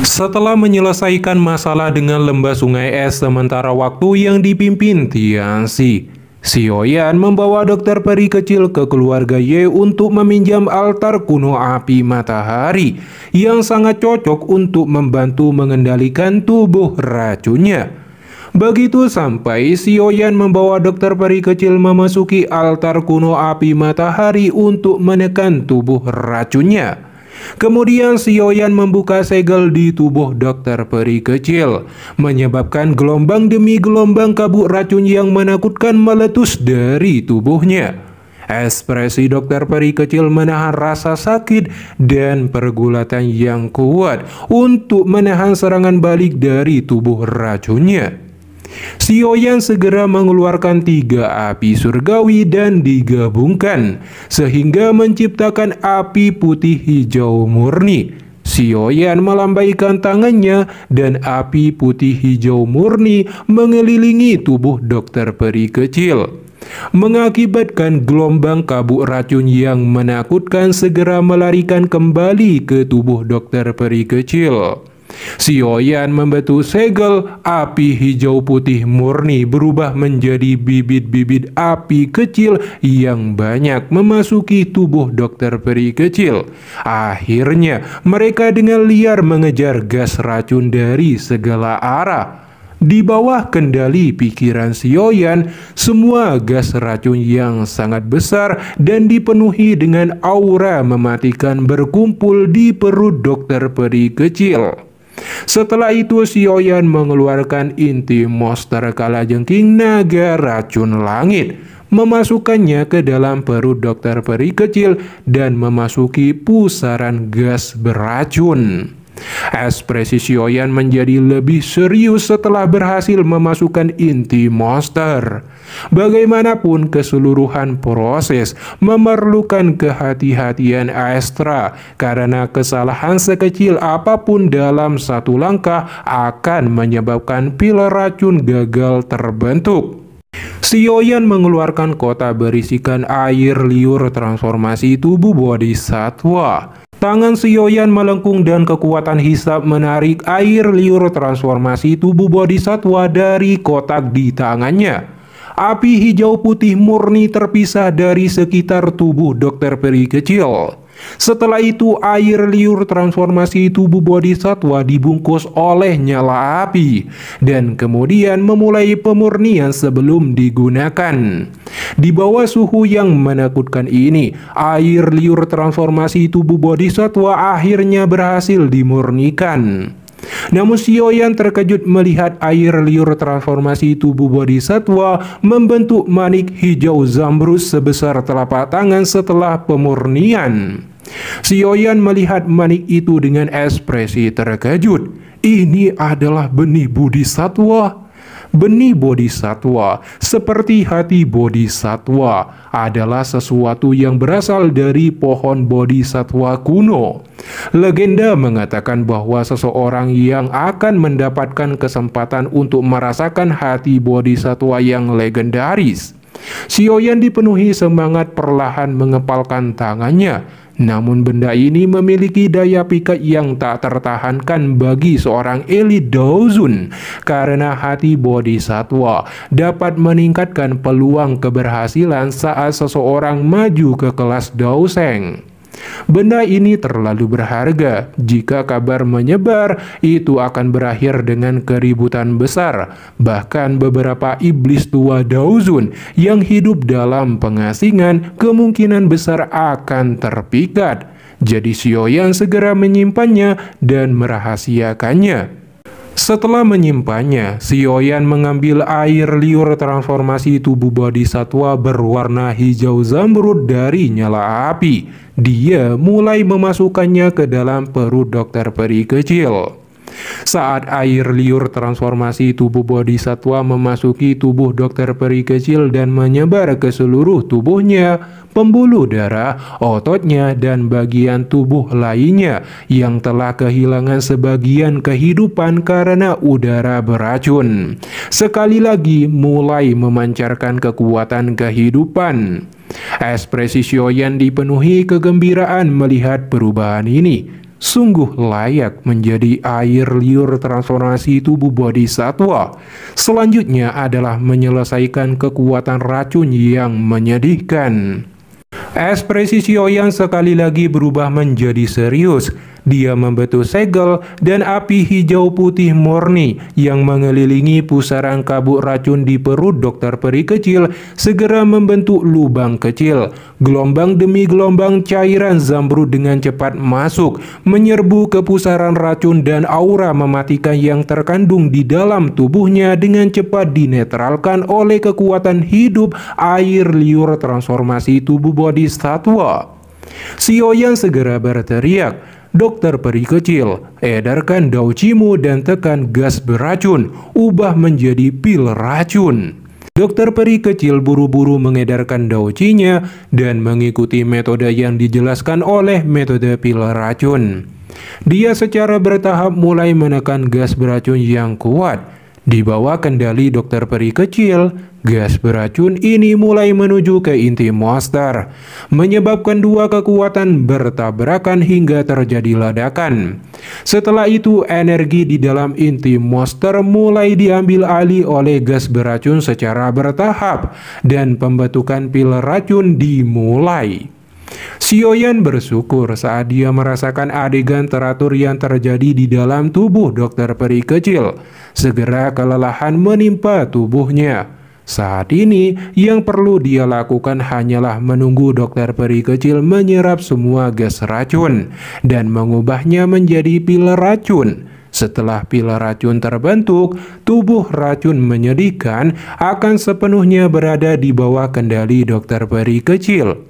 Setelah menyelesaikan masalah dengan lembah sungai es sementara waktu yang dipimpin Tianxi, Xiaoyan membawa dokter peri kecil ke keluarga Ye untuk meminjam altar kuno api matahari yang sangat cocok untuk membantu mengendalikan tubuh racunnya. Begitu sampai, Xiaoyan membawa dokter peri kecil memasuki altar kuno api matahari untuk menekan tubuh racunnya. Kemudian Xiaoyan membuka segel di tubuh dokter peri kecil, menyebabkan gelombang demi gelombang kabut racun yang menakutkan meletus dari tubuhnya. Ekspresi dokter peri kecil menahan rasa sakit dan pergulatan yang kuat untuk menahan serangan balik dari tubuh racunnya. Xiaoyan segera mengeluarkan 3 api surgawi dan digabungkan sehingga menciptakan api putih hijau murni. Xiaoyan melambaikan tangannya dan api putih hijau murni mengelilingi tubuh dokter peri kecil, mengakibatkan gelombang kabut racun yang menakutkan segera melarikan kembali ke tubuh dokter peri kecil. Xiaoyan membentuk segel api hijau putih murni berubah menjadi bibit-bibit api kecil yang banyak memasuki tubuh dokter peri kecil. Akhirnya mereka dengan liar mengejar gas racun dari segala arah. Di bawah kendali pikiran Xiaoyan, semua gas racun yang sangat besar dan dipenuhi dengan aura mematikan berkumpul di perut dokter peri kecil. Setelah itu Xiaoyan mengeluarkan inti monster kalajengking naga racun langit, memasukkannya ke dalam perut dokter peri kecil dan memasuki pusaran gas beracun. Ekspresi Xiaoyan menjadi lebih serius setelah berhasil memasukkan inti monster. Bagaimanapun keseluruhan proses memerlukan kehati-hatian ekstra karena kesalahan sekecil apapun dalam satu langkah akan menyebabkan pil racun gagal terbentuk. Xiaoyan mengeluarkan kotak berisikan air liur transformasi tubuh bodhisattva. Tangan Xiaoyan melengkung dan kekuatan hisab menarik air liur transformasi tubuh bodhisattva dari kotak di tangannya. Api hijau putih murni terpisah dari sekitar tubuh dokter peri kecil. Setelah itu air liur transformasi tubuh bodhisattva dibungkus oleh nyala api dan kemudian memulai pemurnian sebelum digunakan. Di bawah suhu yang menakutkan ini, air liur transformasi tubuh bodhisattva akhirnya berhasil dimurnikan. Namun Xiaoyan terkejut melihat air liur transformasi tubuh bodhisattva membentuk manik hijau zamrud sebesar telapak tangan setelah pemurnian. Xiaoyan melihat manik itu dengan ekspresi terkejut. Ini adalah benih bodhisattva. Benih bodhisattva, seperti hati bodhisattva, adalah sesuatu yang berasal dari pohon bodhisattva kuno. Legenda mengatakan bahwa seseorang yang akan mendapatkan kesempatan untuk merasakan hati bodhisattva yang legendaris. Xiaoyan dipenuhi semangat perlahan mengepalkan tangannya. Namun benda ini memiliki daya pikat yang tak tertahankan bagi seorang elit Daozun karena hati bodhisattva dapat meningkatkan peluang keberhasilan saat seseorang maju ke kelas Daoseng. Benda ini terlalu berharga. Jika kabar menyebar, itu akan berakhir dengan keributan besar. Bahkan beberapa iblis tua Daozun yang hidup dalam pengasingan kemungkinan besar akan terpikat. Jadi Xiaoyan segera menyimpannya dan merahasiakannya. Setelah menyimpannya, Xiaoyan mengambil air liur transformasi tubuh bodhisattva berwarna hijau zamrud dari nyala api. Dia mulai memasukkannya ke dalam perut dokter peri kecil. Saat air liur transformasi tubuh bodhisattva memasuki tubuh dokter peri kecil dan menyebar ke seluruh tubuhnya, pembuluh darah, ototnya, dan bagian tubuh lainnya yang telah kehilangan sebagian kehidupan karena udara beracun, sekali lagi mulai memancarkan kekuatan kehidupan. Ekspresi Xiaoyan dipenuhi kegembiraan melihat perubahan ini. sungguh layak menjadi air liur transformasi tubuh Bodhisattva. Selanjutnya adalah menyelesaikan kekuatan racun yang menyedihkan. Ekspresi Xiaoyan sekali lagi berubah menjadi serius. Dia membentuk segel dan api hijau putih murni yang mengelilingi pusaran kabut racun di perut dokter peri kecil segera membentuk lubang kecil. Gelombang demi gelombang cairan zamrud dengan cepat masuk, menyerbu ke pusaran racun dan aura mematikan yang terkandung di dalam tubuhnya dengan cepat dinetralkan oleh kekuatan hidup air liur transformasi tubuh Bodhisattva. Xiaoyan segera berteriak, "Dokter peri kecil, edarkan Dao Cimu dan tekan gas beracun, ubah menjadi pil racun." Dokter peri kecil buru-buru mengedarkan Dao Ci-nya dan mengikuti metode yang dijelaskan oleh metode pil racun. Dia secara bertahap mulai menekan gas beracun yang kuat. Di bawah kendali dokter peri kecil, gas beracun ini mulai menuju ke inti monster, menyebabkan dua kekuatan bertabrakan hingga terjadi ledakan. Setelah itu, energi di dalam inti monster mulai diambil alih oleh gas beracun secara bertahap, dan pembentukan pil racun dimulai. Xiaoyan bersyukur saat dia merasakan adegan teratur yang terjadi di dalam tubuh dokter peri kecil. Segera kelelahan menimpa tubuhnya. Saat ini, yang perlu dia lakukan hanyalah menunggu dokter peri kecil menyerap semua gas racun dan mengubahnya menjadi pil racun. Setelah pil racun terbentuk, tubuh racun menyedihkan akan sepenuhnya berada di bawah kendali dokter peri kecil.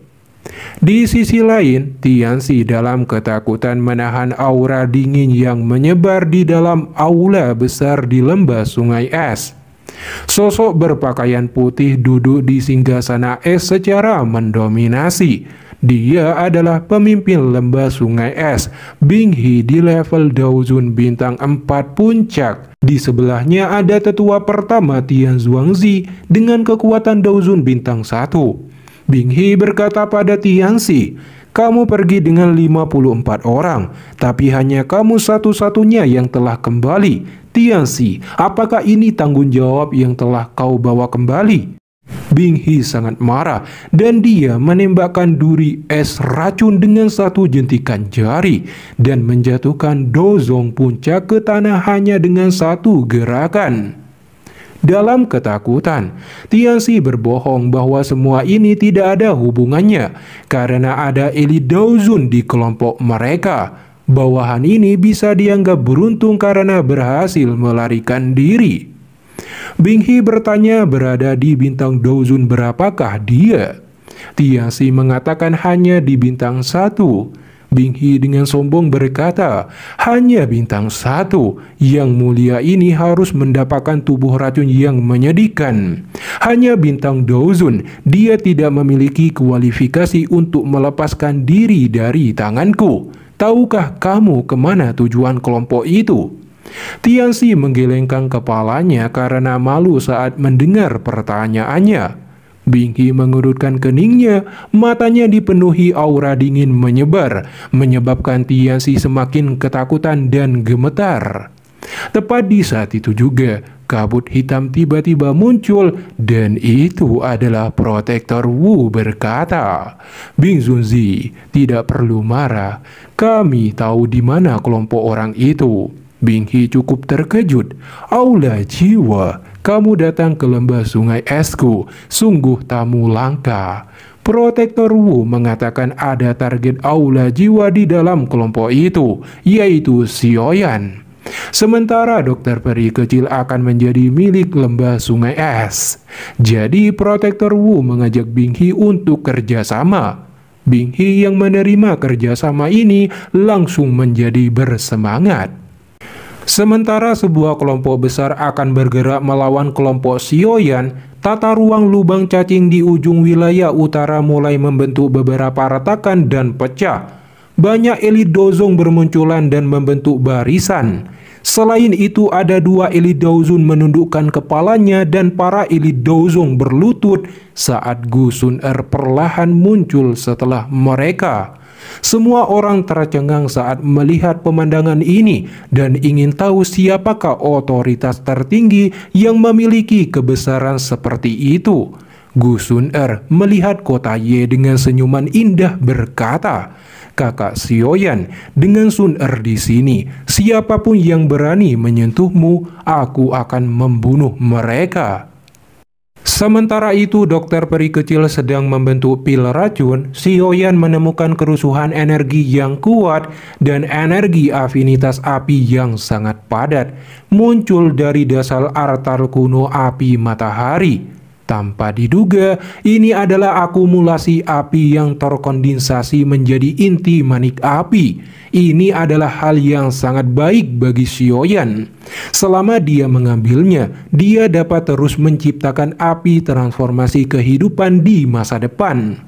Di sisi lain, Tianxi dalam ketakutan menahan aura dingin yang menyebar di dalam aula besar di lembah sungai es. Sosok berpakaian putih duduk di singgasana es secara mendominasi. Dia adalah pemimpin lembah sungai es, Bing He di level Daozun bintang 4 puncak. Di sebelahnya ada tetua pertama Tian Zhuangzi dengan kekuatan Daozun bintang 1. Bing He berkata pada Tianxi, "Kamu pergi dengan 54 orang, tapi hanya kamu satu-satunya yang telah kembali. Tianxi, apakah ini tanggung jawab yang telah kau bawa kembali?" Bing He sangat marah dan dia menembakkan duri es racun dengan satu jentikan jari dan menjatuhkan Dozong puncak ke tanah hanya dengan satu gerakan. Dalam ketakutan, Tianxi berbohong bahwa semua ini tidak ada hubungannya karena ada elit Daozun di kelompok mereka. Bawahan ini bisa dianggap beruntung karena berhasil melarikan diri. Bing He bertanya berada di bintang Daozun berapakah dia. Tianxi mengatakan hanya di bintang 1. Bing He dengan sombong berkata, "Hanya bintang 1, yang mulia ini harus mendapatkan tubuh racun yang menyedihkan. Hanya bintang Daozun, dia tidak memiliki kualifikasi untuk melepaskan diri dari tanganku. Tahukah kamu kemana tujuan kelompok itu?" Tianxi menggelengkan kepalanya karena malu saat mendengar pertanyaannya. Bing He mengerutkan keningnya, matanya dipenuhi aura dingin menyebar, menyebabkan Tianxi semakin ketakutan dan gemetar. Tepat di saat itu juga, kabut hitam tiba-tiba muncul dan itu adalah Protektor Wu berkata, "Bing Zunzi, tidak perlu marah. Kami tahu di mana kelompok orang itu." Bing He cukup terkejut. "Aula jiwa, kamu datang ke lembah sungai esku, sungguh tamu langka." Protektor Wu mengatakan ada target aula jiwa di dalam kelompok itu, yaitu Xiaoyan. Sementara dokter peri kecil akan menjadi milik lembah sungai es. Jadi Protektor Wu mengajak Bing He untuk kerjasama. Bing He yang menerima kerjasama ini langsung menjadi bersemangat. Sementara sebuah kelompok besar akan bergerak melawan kelompok Xiaoyan, tata ruang lubang cacing di ujung wilayah utara mulai membentuk beberapa retakan dan pecah. Banyak elit Dozong bermunculan dan membentuk barisan. Selain itu, ada dua elit Daozun menundukkan kepalanya dan para elit Dozong berlutut saat Gu Sun Er perlahan muncul setelah mereka. Semua orang tercengang saat melihat pemandangan ini dan ingin tahu siapakah otoritas tertinggi yang memiliki kebesaran seperti itu. Gu Sun-er melihat kota Ye dengan senyuman indah berkata, "Kakak Xiaoyan, dengan Sun-er di sini, siapapun yang berani menyentuhmu, aku akan membunuh mereka." Sementara itu, dokter peri kecil sedang membentuk pil racun. Xiaoyan menemukan kerusuhan energi yang kuat dan energi afinitas api yang sangat padat muncul dari dasar altar kuno api matahari. Tanpa diduga, ini adalah akumulasi api yang terkondensasi menjadi inti manik api. Ini adalah hal yang sangat baik bagi Xiaoyan. Selama dia mengambilnya, dia dapat terus menciptakan api transformasi kehidupan di masa depan.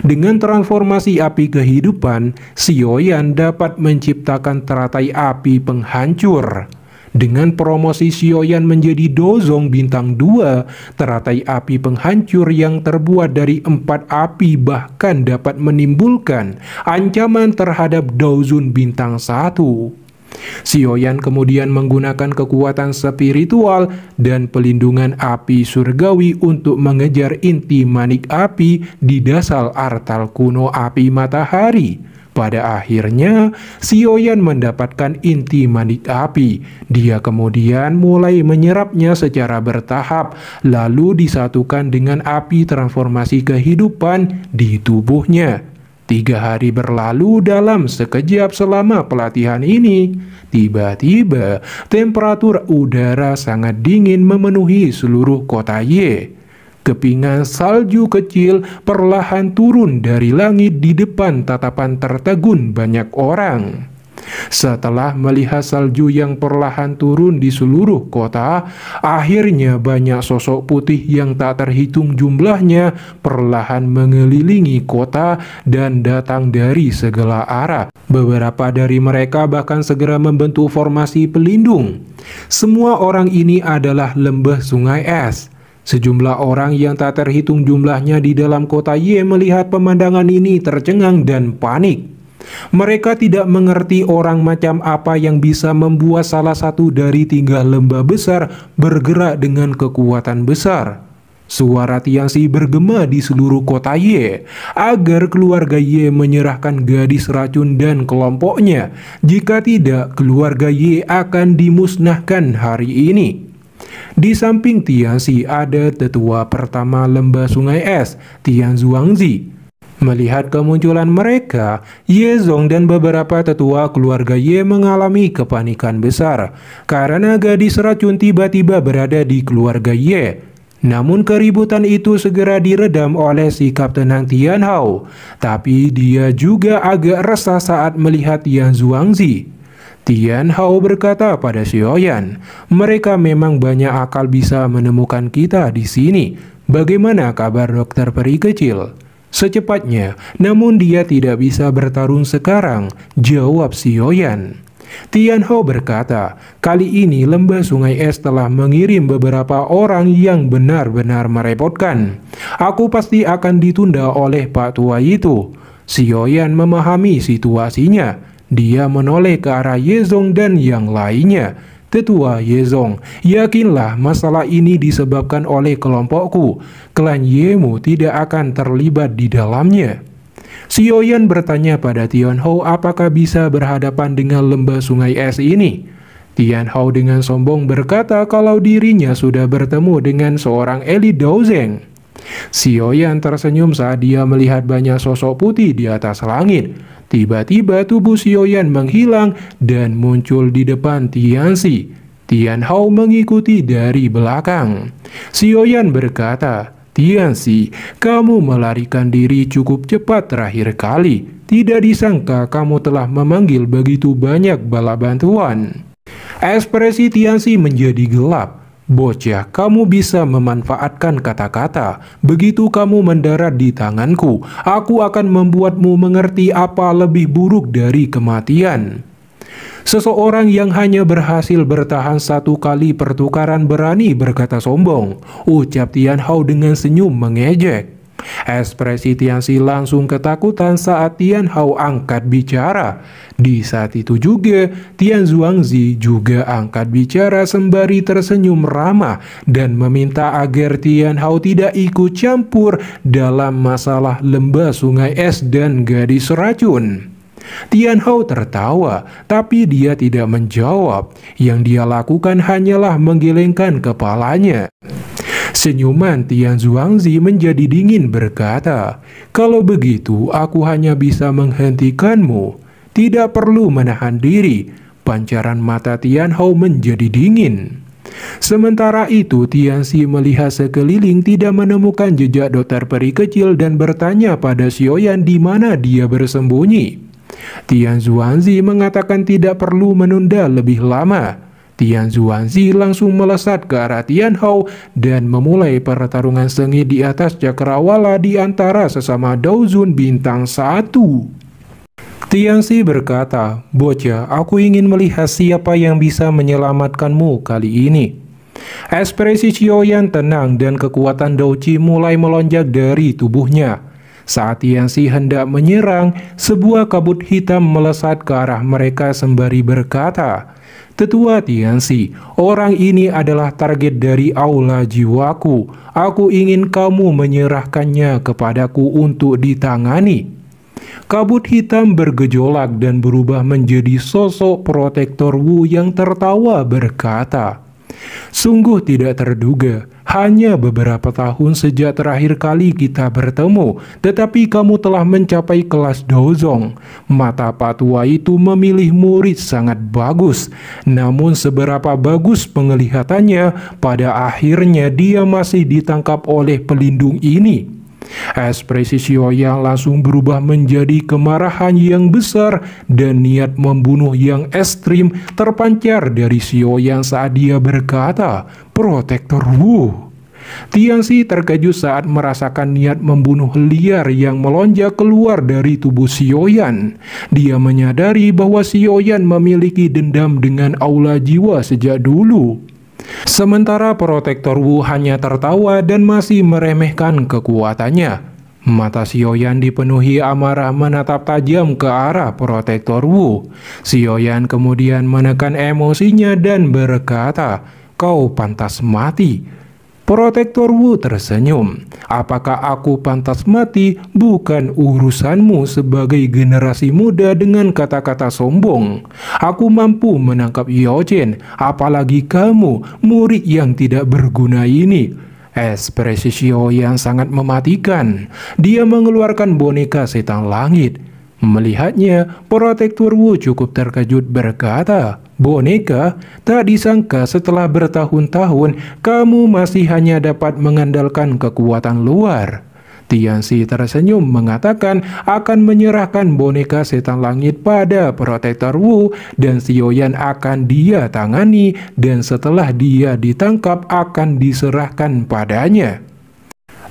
Dengan transformasi api kehidupan, Xiaoyan dapat menciptakan teratai api penghancur. Dengan promosi Xiaoyan menjadi Dozong bintang 2, teratai api penghancur yang terbuat dari 4 api bahkan dapat menimbulkan ancaman terhadap Dozun bintang 1. Xiaoyan kemudian menggunakan kekuatan spiritual dan pelindungan api surgawi untuk mengejar inti manik api di dasar altar kuno api matahari. Pada akhirnya, Xiaoyan mendapatkan inti manik api. Dia kemudian mulai menyerapnya secara bertahap, lalu disatukan dengan api transformasi kehidupan di tubuhnya. 3 hari berlalu dalam sekejap selama pelatihan ini. Tiba-tiba, temperatur udara sangat dingin memenuhi seluruh kota Ye. Kepingan salju kecil perlahan turun dari langit di depan tatapan tertegun banyak orang. Setelah melihat salju yang perlahan turun di seluruh kota, akhirnya banyak sosok putih yang tak terhitung jumlahnya perlahan mengelilingi kota dan datang dari segala arah. Beberapa dari mereka bahkan segera membentuk formasi pelindung. Semua orang ini adalah lembah sungai es. Sejumlah orang yang tak terhitung jumlahnya di dalam kota Ye melihat pemandangan ini tercengang dan panik. Mereka tidak mengerti orang macam apa yang bisa membuat salah satu dari 3 lembah besar bergerak dengan kekuatan besar. Suara Tianxi bergema di seluruh kota Ye agar keluarga Ye menyerahkan gadis racun dan kelompoknya. Jika tidak, keluarga Ye akan dimusnahkan hari ini. Di samping Tianxi ada tetua pertama lembah sungai es, Tian Zhuangzi. Melihat kemunculan mereka, Ye Zong dan beberapa tetua keluarga Ye mengalami kepanikan besar karena gadis racun tiba-tiba berada di keluarga Ye. Namun keributan itu segera diredam oleh sikap tenang Tian Hao, tapi dia juga agak resah saat melihat Tian Zhuangzi. Tian Hao berkata pada Xiaoyan, "Mereka memang banyak akal bisa menemukan kita di sini. Bagaimana kabar dokter peri kecil?" "Secepatnya, namun dia tidak bisa bertarung sekarang," jawab Xiaoyan. Tian Hao berkata, "Kali ini lembah sungai es telah mengirim beberapa orang yang benar-benar merepotkan. Aku pasti akan ditunda oleh Pak Tua itu." Xiaoyan memahami situasinya. Dia menoleh ke arah Ye Zong dan yang lainnya. "Tetua Ye Zong, yakinlah masalah ini disebabkan oleh kelompokku. Klan Yemu tidak akan terlibat di dalamnya." Xiaoyan bertanya pada Tian Hao apakah bisa berhadapan dengan lembah sungai es ini. Tian Hao dengan sombong berkata kalau dirinya sudah bertemu dengan seorang elit Daozeng. Xiaoyan tersenyum saat dia melihat banyak sosok putih di atas langit. Tiba-tiba tubuh Xiaoyan menghilang dan muncul di depan Tianxi. Tian Hao mengikuti dari belakang. Xiaoyan berkata, "Tianxi, kamu melarikan diri cukup cepat terakhir kali. Tidak disangka kamu telah memanggil begitu banyak bala bantuan." Ekspresi Tianxi menjadi gelap. "Bocah, kamu bisa memanfaatkan kata-kata. Begitu kamu mendarat di tanganku, aku akan membuatmu mengerti apa lebih buruk dari kematian." Seseorang yang hanya berhasil bertahan 1 kali pertukaran berani berkata sombong, ucap Tian Hao dengan senyum mengejek. Ekspresi Tianxi langsung ketakutan saat Tian Hao angkat bicara. Di saat itu juga, Tian Zuangzi juga angkat bicara sembari tersenyum ramah dan meminta agar Tian Hao tidak ikut campur dalam masalah lembah sungai es dan gadis racun. Tian Hao tertawa, tapi dia tidak menjawab. Yang dia lakukan hanyalah menggelengkan kepalanya. Senyuman Tian Zuangzi menjadi dingin berkata, "Kalau begitu, aku hanya bisa menghentikanmu. Tidak perlu menahan diri." Pancaran mata Tian Hao menjadi dingin. Sementara itu, Tianxi melihat sekeliling tidak menemukan jejak dokter peri kecil dan bertanya pada Xiaoyan di mana dia bersembunyi. Tian Zuangzi mengatakan tidak perlu menunda lebih lama. Tian Zuangzi langsung melesat ke arah Tian Hao dan memulai pertarungan sengit di atas cakrawala di antara sesama Daozun bintang 1. Tianxi berkata, "Bocah, aku ingin melihat siapa yang bisa menyelamatkanmu kali ini." Ekspresi Xiaoyan tenang dan kekuatan Douqi mulai melonjak dari tubuhnya. Saat Tianxi hendak menyerang, sebuah kabut hitam melesat ke arah mereka sembari berkata, "Tetua Tianxi, orang ini adalah target dari aula jiwaku. Aku ingin kamu menyerahkannya kepadaku untuk ditangani." Kabut hitam bergejolak dan berubah menjadi sosok Protektor Wu yang tertawa berkata, "Sungguh tidak terduga, hanya beberapa tahun sejak terakhir kali kita bertemu, tetapi kamu telah mencapai kelas Dozong. Mata Patua itu memilih murid sangat bagus, namun seberapa bagus penglihatannya, pada akhirnya dia masih ditangkap oleh pelindung ini." Ekspresi Xiaoyan langsung berubah menjadi kemarahan yang besar dan niat membunuh yang ekstrim terpancar dari Xiaoyan saat dia berkata, "Protektor Wu." Tianxi terkejut saat merasakan niat membunuh liar yang melonjak keluar dari tubuh Xiaoyan. Dia menyadari bahwa Xiaoyan memiliki dendam dengan aula jiwa sejak dulu. Sementara Protektor Wu hanya tertawa dan masih meremehkan kekuatannya. Mata Xiaoyan dipenuhi amarah menatap tajam ke arah Protektor Wu. Xiaoyan kemudian menekan emosinya dan berkata, "Kau pantas mati." Protektor Wu tersenyum. "Apakah aku pantas mati? Bukan urusanmu sebagai generasi muda dengan kata-kata sombong. Aku mampu menangkap Yao Chen, apalagi kamu, murid yang tidak berguna ini." Ekspresi Xiaoyan sangat mematikan. Dia mengeluarkan boneka setan langit. Melihatnya, Protektor Wu cukup terkejut berkata, "Boneka? Tak disangka setelah bertahun-tahun kamu masih hanya dapat mengandalkan kekuatan luar." Tianxi tersenyum mengatakan akan menyerahkan boneka setan langit pada Protektor Wu dan Xiaoyan akan dia tangani, dan setelah dia ditangkap akan diserahkan padanya.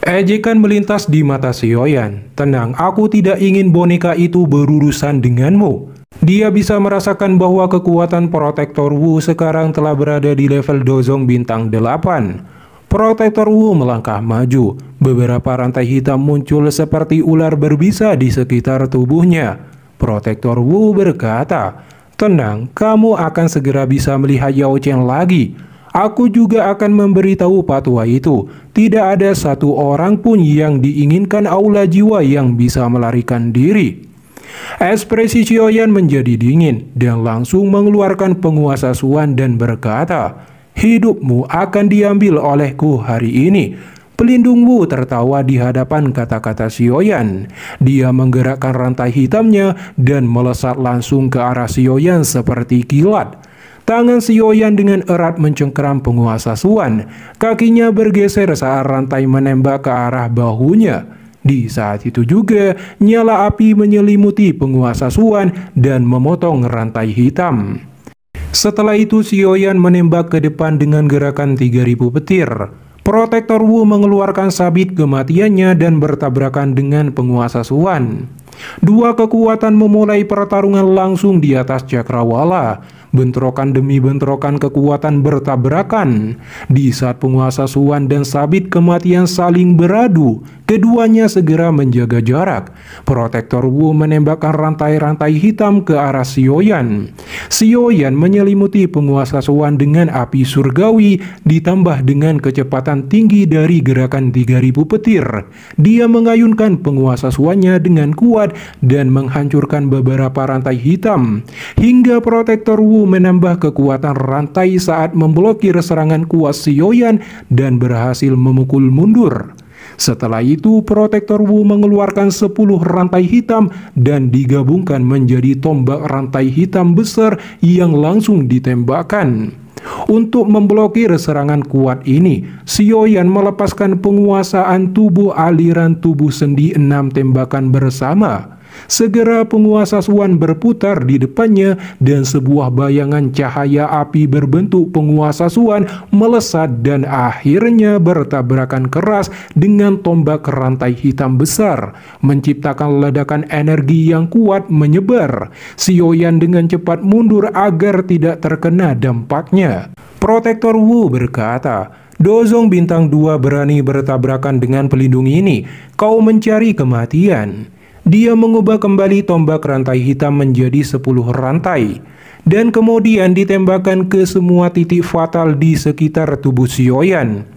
Ejekan melintas di mata Xiaoyan. "Tenang, aku tidak ingin boneka itu berurusan denganmu." Dia bisa merasakan bahwa kekuatan Protektor Wu sekarang telah berada di level Dozong bintang 8. Protektor Wu melangkah maju. Beberapa rantai hitam muncul seperti ular berbisa di sekitar tubuhnya. Protektor Wu berkata, "Tenang, kamu akan segera bisa melihat Yao Chen lagi. Aku juga akan memberitahu Patua itu, tidak ada satu orang pun yang diinginkan aula jiwa yang bisa melarikan diri." Ekspresi Xiaoyan menjadi dingin dan langsung mengeluarkan penguasa Suan dan berkata, "Hidupmu akan diambil olehku hari ini." Pelindung Wu tertawa di hadapan kata-kata Xiaoyan. Dia menggerakkan rantai hitamnya dan melesat langsung ke arah Xiaoyan seperti kilat. Tangan Xiaoyan dengan erat mencengkeram penguasa Suan. Kakinya bergeser saat rantai menembak ke arah bahunya. Di saat itu juga, nyala api menyelimuti penguasa Suan dan memotong rantai hitam. Setelah itu, Xiaoyan menembak ke depan dengan gerakan 3000 petir. Protektor Wu mengeluarkan sabit kematiannya dan bertabrakan dengan penguasa Suan. Dua kekuatan memulai pertarungan langsung di atas cakrawala. Bentrokan demi bentrokan kekuatan bertabrakan. Di saat penguasa Suan dan Sabit Kematian saling beradu, keduanya segera menjaga jarak. Protektor Wu menembakkan rantai-rantai hitam ke arah Xiaoyan. Xiaoyan menyelimuti penguasa Suan dengan api surgawi, ditambah dengan kecepatan tinggi dari gerakan 3000 petir. Dia mengayunkan penguasa Suannya dengan kuat dan menghancurkan beberapa rantai hitam, hingga Protektor Wu menambah kekuatan rantai saat memblokir serangan kuat Xiaoyan dan berhasil memukul mundur. Setelah itu, Protektor Wu mengeluarkan 10 rantai hitam dan digabungkan menjadi tombak rantai hitam besar yang langsung ditembakkan. Untuk memblokir serangan kuat ini, Xiaoyan melepaskan penguasaan tubuh aliran tubuh sendi 6 tembakan bersama. Segera penguasa Suan berputar di depannya dan sebuah bayangan cahaya api berbentuk penguasa Suan melesat dan akhirnya bertabrakan keras dengan tombak rantai hitam besar, menciptakan ledakan energi yang kuat menyebar. Xiaoyan dengan cepat mundur agar tidak terkena dampaknya. Protektor Wu berkata, "Dozong bintang 2 berani bertabrakan dengan pelindung ini. Kau mencari kematian." Dia mengubah kembali tombak rantai hitam menjadi 10 rantai, dan kemudian ditembakkan ke semua titik fatal di sekitar tubuh Xiaoyan.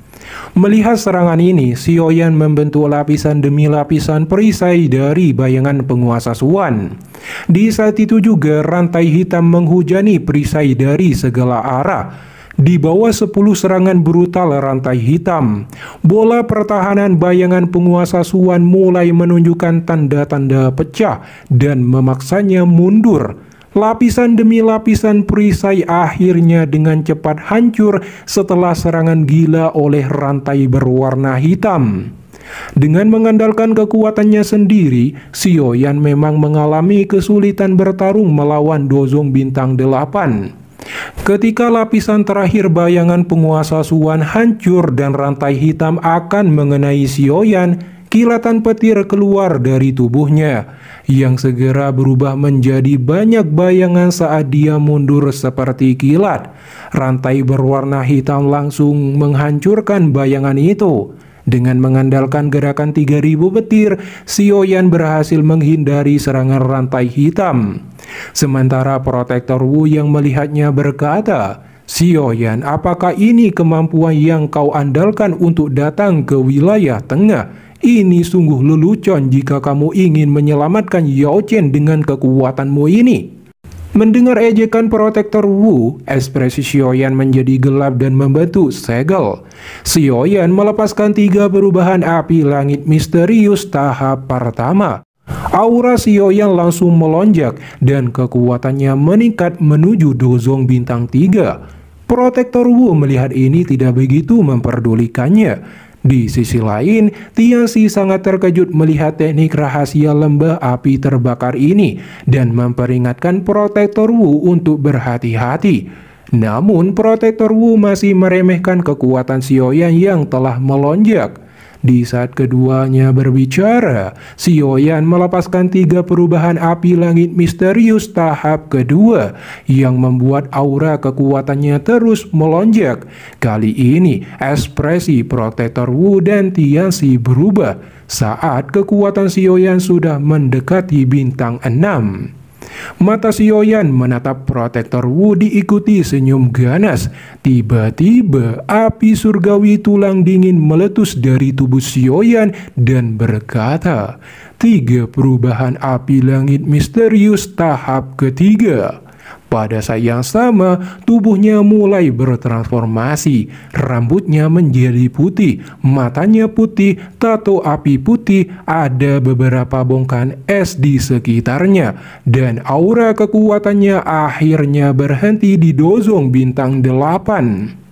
Melihat serangan ini, Xiaoyan membentuk lapisan demi lapisan perisai dari bayangan penguasa Suan. Di saat itu juga rantai hitam menghujani perisai dari segala arah. Di bawah 10 serangan brutal rantai hitam, bola pertahanan bayangan penguasa Suan mulai menunjukkan tanda-tanda pecah dan memaksanya mundur. Lapisan demi lapisan perisai akhirnya dengan cepat hancur setelah serangan gila oleh rantai berwarna hitam. Dengan mengandalkan kekuatannya sendiri, Xiaoyan memang mengalami kesulitan bertarung melawan Dozong bintang 8. Ketika lapisan terakhir bayangan penguasa Suan hancur dan rantai hitam akan mengenai Xiaoyan, kilatan petir keluar dari tubuhnya, yang segera berubah menjadi banyak bayangan saat dia mundur seperti kilat. Rantai berwarna hitam langsung menghancurkan bayangan itu. Dengan mengandalkan gerakan 3000 petir, Xiaoyan berhasil menghindari serangan rantai hitam. Sementara Protektor Wu yang melihatnya berkata, "Xiaoyan, apakah ini kemampuan yang kau andalkan untuk datang ke wilayah tengah? Ini sungguh lelucon jika kamu ingin menyelamatkan Yao Chen dengan kekuatanmu ini." Mendengar ejekan Protektor Wu, ekspresi Xiaoyan menjadi gelap dan membentuk segel. Xiaoyan melepaskan 3 perubahan api langit misterius tahap pertama. Aura Xiaoyan langsung melonjak dan kekuatannya meningkat menuju Dozong bintang 3. Protektor Wu melihat ini tidak begitu memperdulikannya. Di sisi lain, Tianxi sangat terkejut melihat teknik rahasia lembah api terbakar ini dan memperingatkan Protektor Wu untuk berhati-hati. Namun, Protektor Wu masih meremehkan kekuatan Xiaoyan yang telah melonjak. Di saat keduanya berbicara, Xiaoyan melepaskan 3 perubahan api langit misterius tahap kedua yang membuat aura kekuatannya terus melonjak. Kali ini, ekspresi Protektor Wu dan Tianxi berubah saat kekuatan Xiaoyan sudah mendekati bintang 6. Mata Xiaoyan menatap Protektor Wu diikuti senyum ganas. Tiba-tiba api surgawi tulang dingin meletus dari tubuh Xiaoyan dan berkata, 3 perubahan api langit misterius tahap ketiga. Pada saat yang sama, tubuhnya mulai bertransformasi. Rambutnya menjadi putih, matanya putih, tato api putih, ada beberapa bongkahan es di sekitarnya, dan aura kekuatannya akhirnya berhenti di Dozong bintang 8.